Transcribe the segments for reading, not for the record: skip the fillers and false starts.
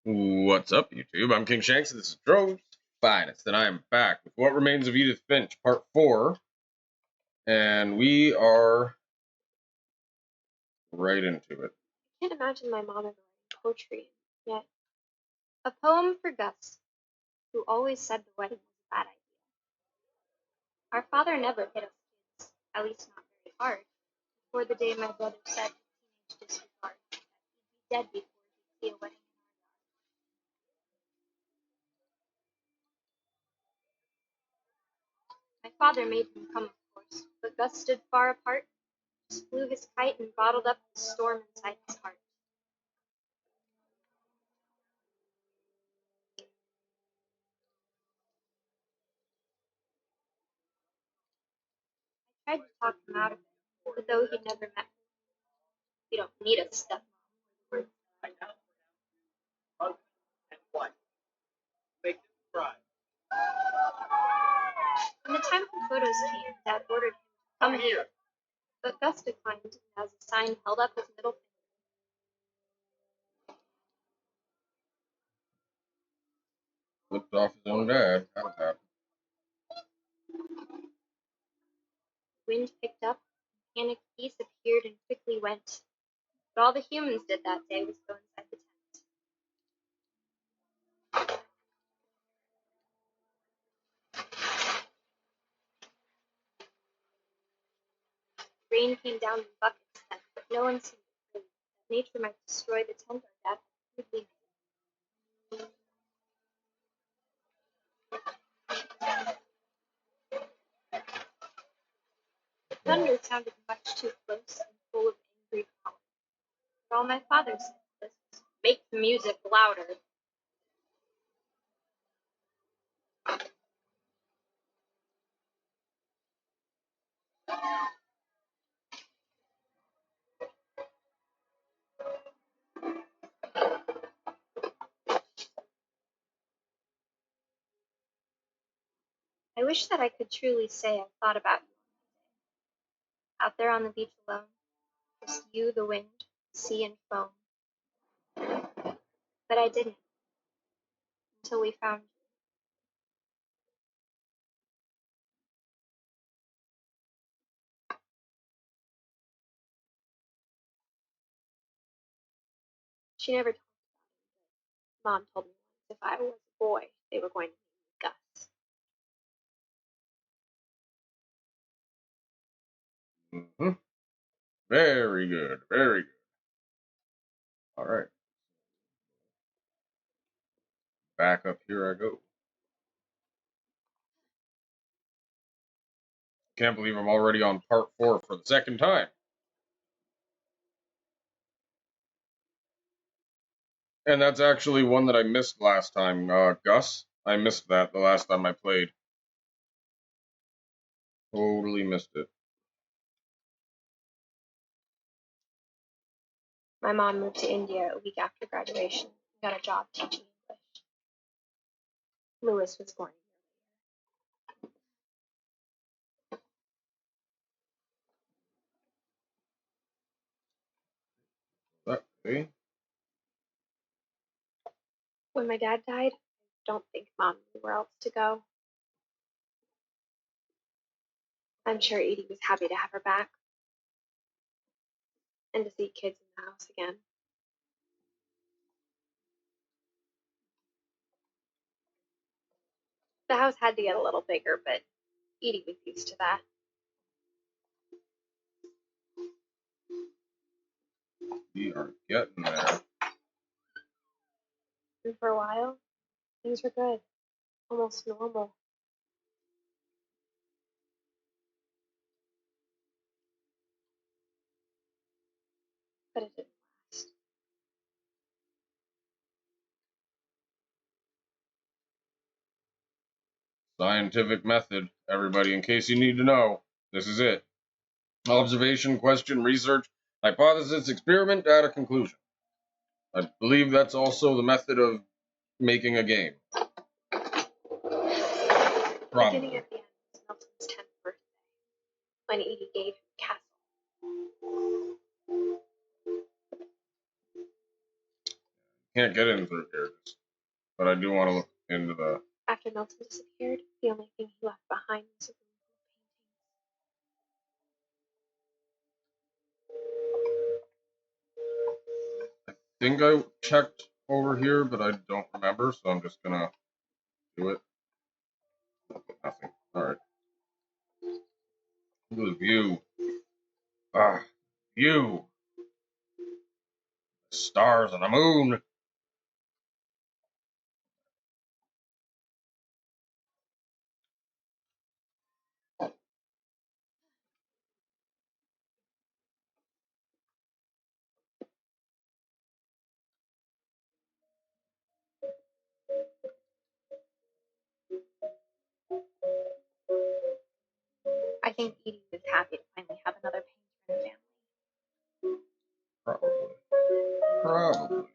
What's up, YouTube? I'm King Shanks, and this is Drove's Finest, and I am back with What Remains of Edith Finch, Part 4, and we are right into it. I can't imagine my mom ever writing poetry, yet a poem for Gus, who always said the wedding was a bad idea. Our father never hit us kids, at least not very hard, before the day my brother said with teenage disregard that he'd be dead before he'd see a wedding in our yard. My father made him come, of course, but Gus stood far apart, just flew his kite and bottled up the storm inside his heart. I tried to talk him out of it, but though he'd never met me, we don't need a stepmom. When the time for photos came, Dad ordered him to come here, but Gus declined, and as a sign held up his middle finger. Flipped off his own dad. How does that happen? Wind picked up, and panicked geese appeared and quickly went. But all the humans did that day was go inside the tent. Rain came down in buckets then, but no one seemed afraid that nature might destroy the tent our dad had crudely made. The thunder sounded much too close and full of angry power. But all my father said was, "Make the music louder." I wish that I could truly say I thought about you out there on the beach alone, just you, the wind, the sea, and foam. But I didn't, until we found you. She never talked about it. Mom told me once if I was a boy, they were going to name me Gus. Mm-hmm. Very good, very good. All right. Back up here I go. Can't believe I'm already on Part 4 for the second time. And that's actually one that I missed last time, Gus. I missed that the last time I played. Totally missed it. My mom moved to India a week after graduation and got a job teaching English. Lewis was born That way. when my dad died. I don't think Mom knew where else to go. I'm sure Edie was happy to have her back and to see kids in the house again. The house had to get a little bigger, but Edie was used to that. We are getting there. And for a while, things were good, almost normal. But it didn't last. Scientific method, everybody, in case you need to know. This is it. Observation, question, research, hypothesis, experiment, data, conclusion. I believe that's also the method of making a game. Beginning at the end was Nelson's 10th birthday, when Edie gave him the castle. can't get in through here. But I do want to look into the. After Milton disappeared, the only thing he left behind was a room I think I checked over here, but I don't remember, so I'm just gonna do it. Nothing. Alright. Look at the view. Ah, view. Stars and the moon. I think Edith is happy to finally have another painter in her family. Probably. Probably.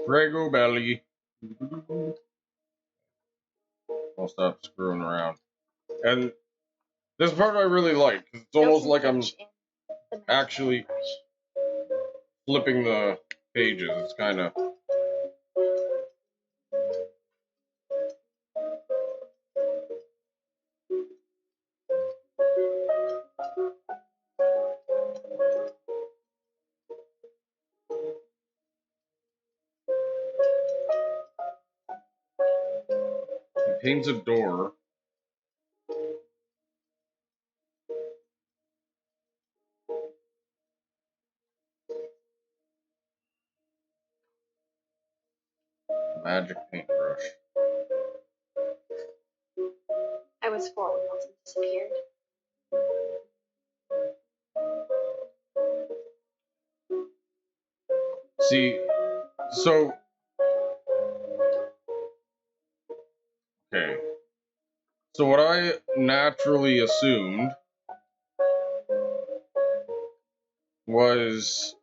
Prego belly. I'll stop screwing around. And this part I really like, because it's almost like I'm actually flipping the pages. It's kind of. He paints a door. Magic paintbrush. I was 4 when Milton disappeared. See, so. Okay. So what I naturally assumed was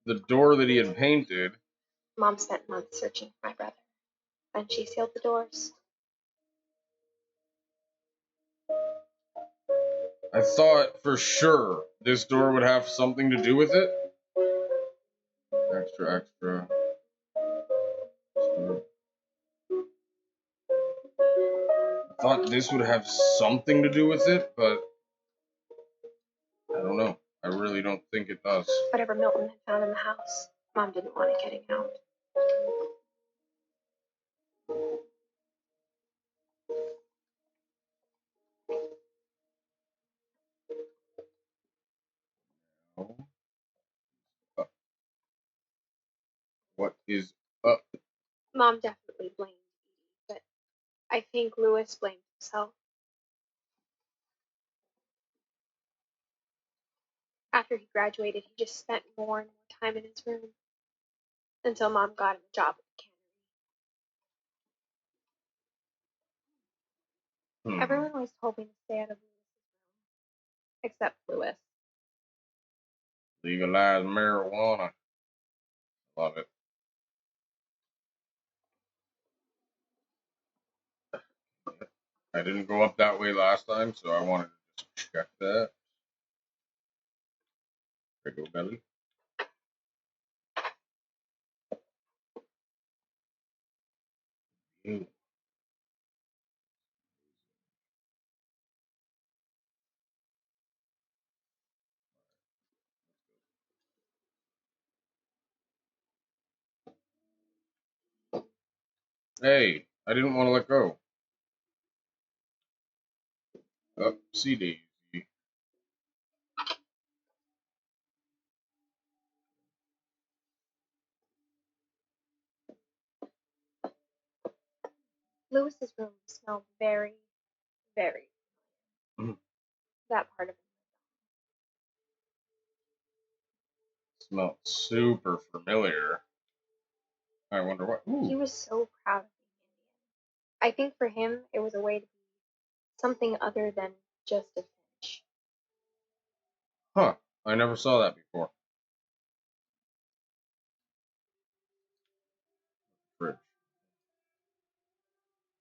the door that he had painted. Mom spent months searching for my brother. Then she sealed the doors. I thought for sure this door would have something to do with it. Extra. I thought this would have something to do with it, but I don't know. I really don't think it does. Whatever Milton had found in the house, Mom didn't want it getting out. What is up? Mom definitely blamed Edie, but I think Louis blamed himself. After he graduated, he just spent more and more time in his room until Mom got him a job at the cannery. Everyone was hoping to stay out of Louis's room, except Louis. Legalize marijuana. Love it. I didn't go up that way last time, so I wanted to just check that. There you go, belly. Hey, I didn't want to let go. Upsy daisy. Louis's room smelled very, very that part of it. Smelled super familiar. I wonder what. He was so proud of being Indian. I think for him, it was a way to be something other than just a Finch. Huh. I never saw that before. Fridge.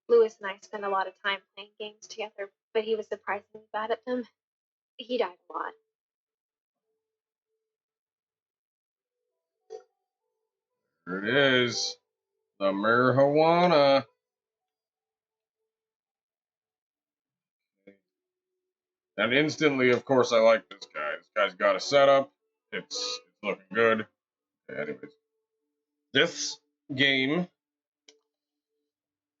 Lewis and I spent a lot of time playing games together, but he was surprisingly bad at them. He died a lot. There it is. The marijuana. And instantly, of course, I like this guy. This guy's got a setup. It's looking good. Okay, anyways, this game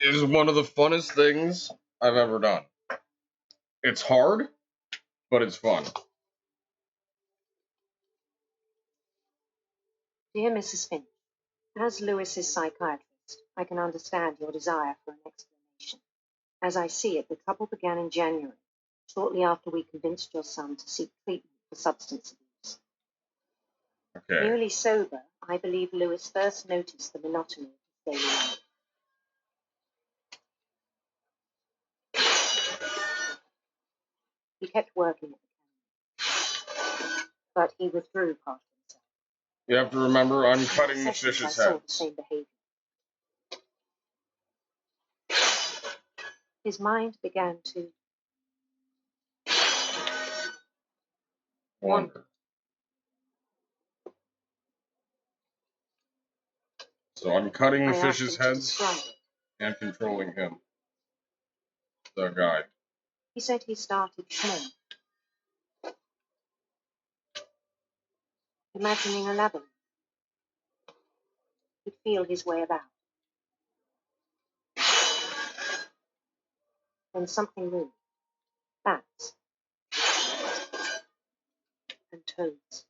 is one of the funnest things I've ever done. It's hard, but it's fun. Dear Mrs. Finch, as Lewis's psychiatrist, I can understand your desire for an explanation. As I see it, the trouble began in January, shortly after we convinced your son to seek treatment for substance abuse. Okay. Newly sober, I believe Lewis first noticed the monotony of his daily life. He kept working at the cannery, but he withdrew part of himself. You have to remember, I'm In cutting the sessions, I fish's saw the heads. same behavior. His mind began to Wonder. So I'm cutting the I asked fish's him to heads describe it. and controlling him. The guy. He said he started small, imagining a labyrinth. He'd feel his way about. Then something moved. Bats and toads.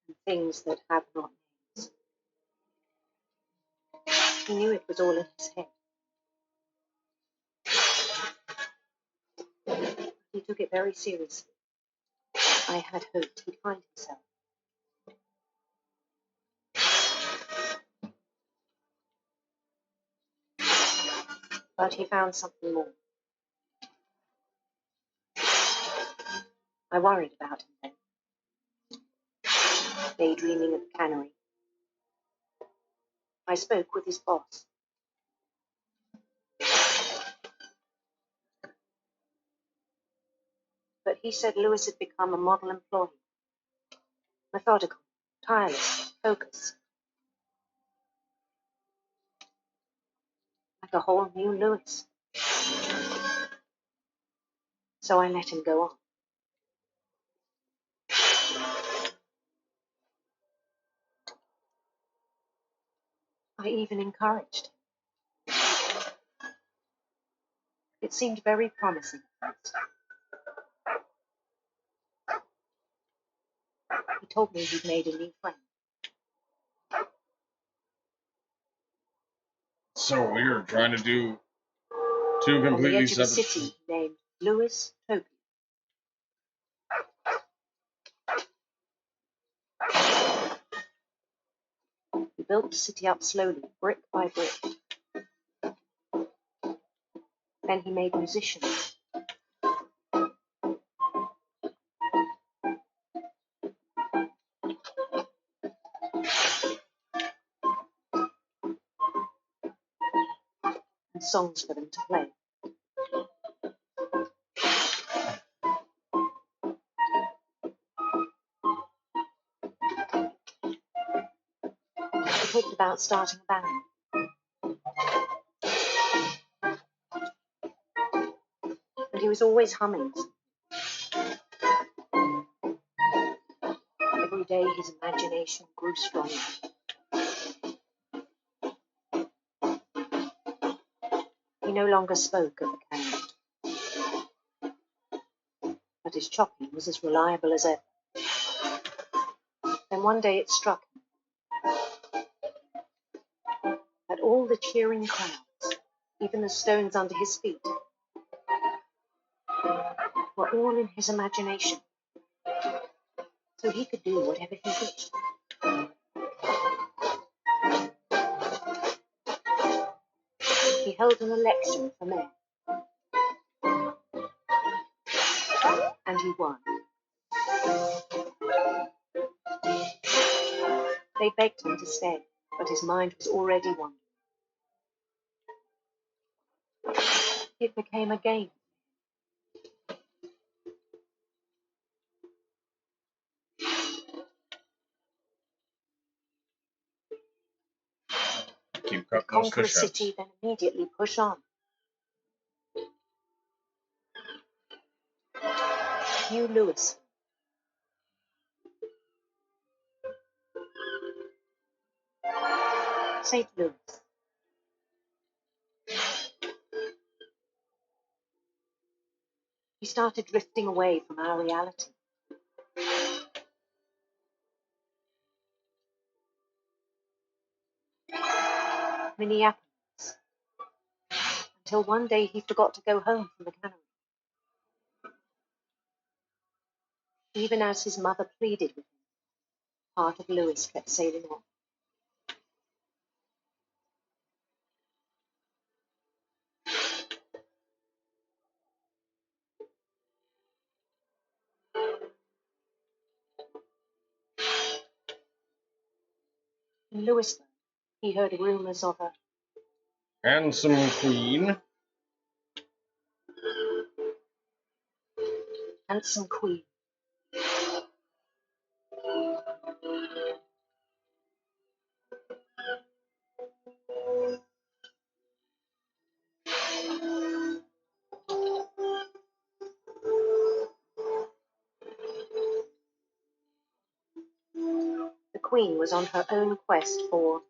And things that have not names. He knew it was all in his head. He took it very seriously. I had hoped he'd find himself. But he found something more. I worried about him then. Daydreaming at the cannery. I spoke with his boss. But he said Lewis had become a model employee. Methodical, tireless, focused. Like a whole new Lewis. So I let him go on. I even encouraged him. It seemed very promising at first. He told me he'd made a new friend. So weird, trying to do two On the completely edge of a separate. city named Lewis Topia. He built the city up slowly, brick by brick. Then he made musicians. And songs for them to play. He talked about starting a band. And he was always humming. Every day his imagination grew stronger. He no longer spoke at the cannery. But his chopping was as reliable as ever. Then one day it struck him that all the cheering crowds, even the stones under his feet, were all in his imagination. So he could do whatever he wished. He held an election for mayor. And he won. They begged him to stay, but his mind was already wandering. It became a game. Keep He'd cutting those conquer a fish heads. city, then immediately push on. Hugh Lewis. St. Louis. He started drifting away from our reality. Minneapolis. Until one day he forgot to go home from the cannery. Even as his mother pleaded with him, part of Lewis kept sailing on. In Lewisburg, he heard rumors of a Handsome queen. handsome queen. The queen was on her own quest for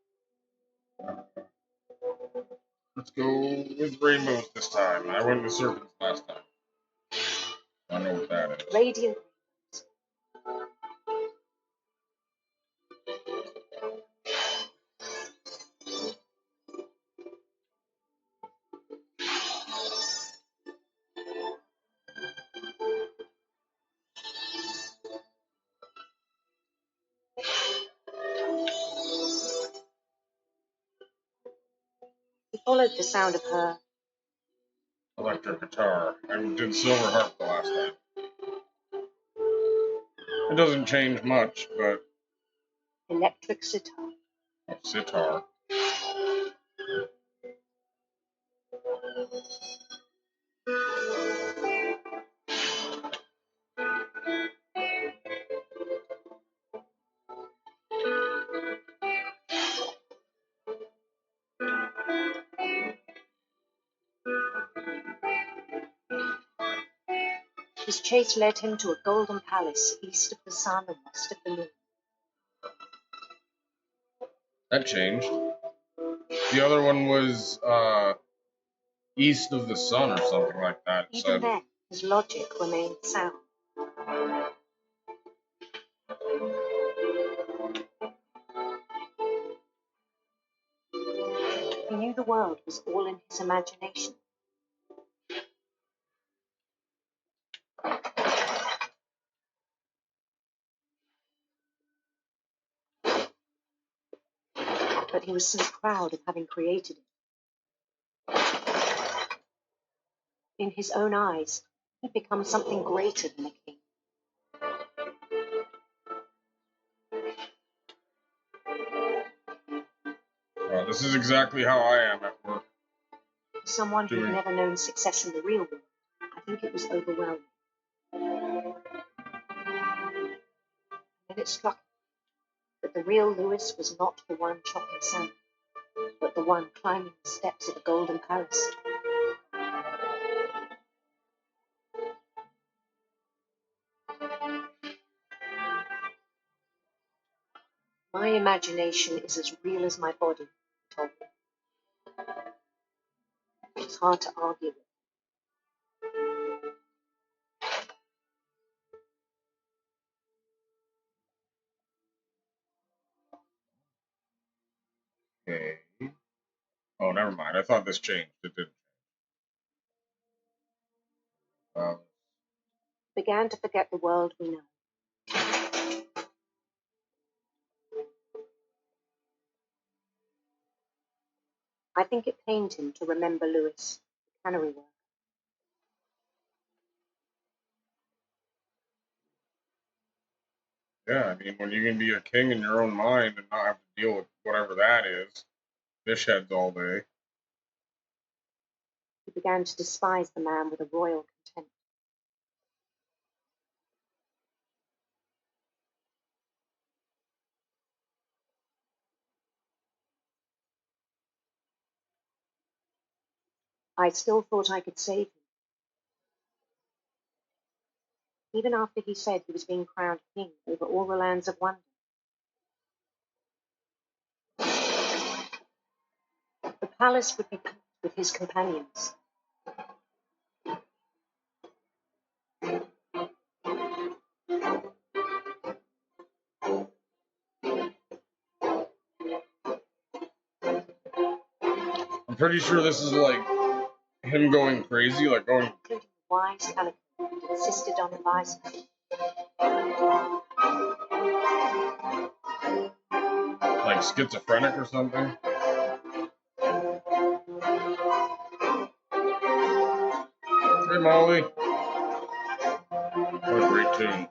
Let's go with rainbows this time. I went with serpents last time. I know what that is. radiant. He followed the sound of her Electric guitar. I did silver harp the last time. It doesn't change much, but electric sitar. sitar. His chase led him to a golden palace east of the sun and west of the moon. That changed. The other one was east of the sun or something like that. Even then, his logic remained sound. He knew the world was all in his imagination. But he was so proud of having created it. In his own eyes, he'd become something greater than a king. Well, this is exactly how I am at work. For someone who'd never known success in the real world, I think it was overwhelming. And it struck him that the real Lewis was not the one chopping salmon, but the one climbing the steps of the golden palace. My imagination is as real as my body, he told me. It was hard to argue with. Okay. Oh, never mind. I thought this changed. It didn't. Began to forget the world we know. I think it pained him to remember Lewis, the cannery worker. Yeah, I mean, when you can be a king in your own mind and not have to deal with whatever that is, fish heads all day. He began to despise the man with a royal contempt. I still thought I could save him. Even after he said he was being crowned king over all the lands of wonder. The palace would be packed with his companions. I'm pretty sure this is like him going crazy, like going. Including the wise Calico, who insisted on advising him. Like schizophrenic or something. Hey, Molly. What a great tune.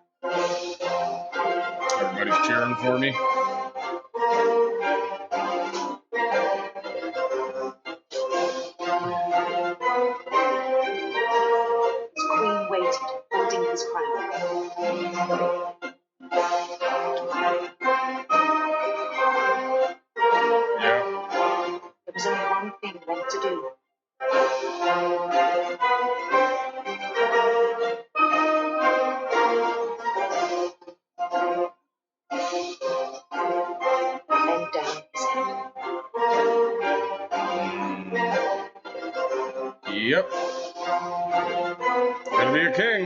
Everybody's cheering for me. His queen waited, holding his crown. Yeah. There was only one thing left to do. Bend down his head. Yep. Gonna be a king.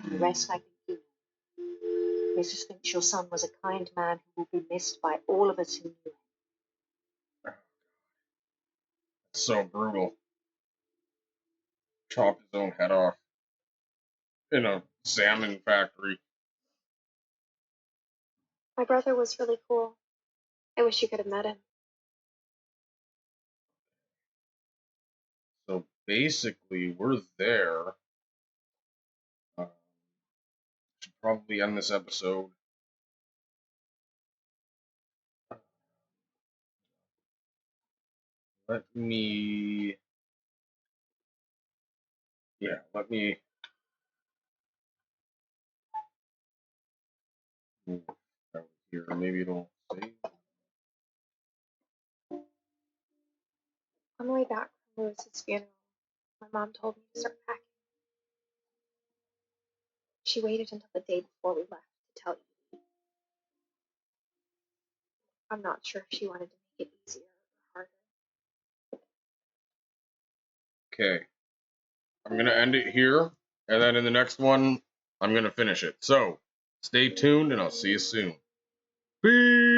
The rest I can do. Mrs. Finch, your son was a kind man who will be missed by all of us who knew him. So brutal. Chop his own head off in a salmon factory. My brother was really cool. I wish you could have met him. So basically, we're there. Should probably end this episode. Let me. Yeah, let me. Move over here. Maybe it'll save. On the way back from Lewis's funeral, my mom told me to start packing. She waited until the day before we left to tell you. I'm not sure if she wanted to make it easier or harder. Okay. I'm going to end it here. And then in the next one, I'm going to finish it. So stay tuned and I'll see you soon. Peace.